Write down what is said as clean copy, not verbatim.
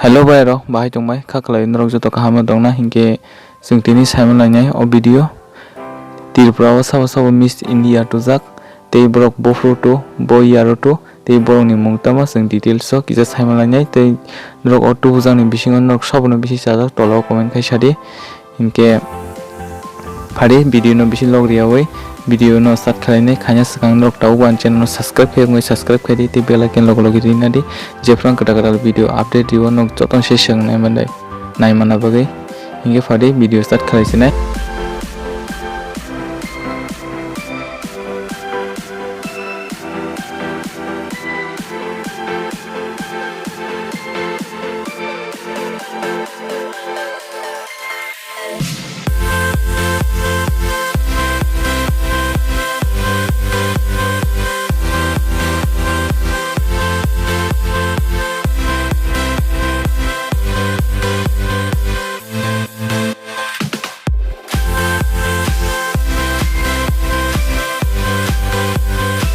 Hello bayro bahai tongmai khaklai norok joto kaham dongna hingke singtini simon lainai o video tirpura sabo sabo Miss India tujak tei borok bofru to boyaro to tei borok ni mungtama sing details o kisa simon lainai tei norok o tubujang ni bisingo norok sabono bisi sajak tola o comment kai sadi hingke pari video no bisi logriyawi video no start khlainai khaina swkang norok tau wan channel no subscribe khai subscribe khai tei bell icon logo rini di jefrang kata video update dio nok joton se seng nai manai bagui hingke pari video start khlaisinai.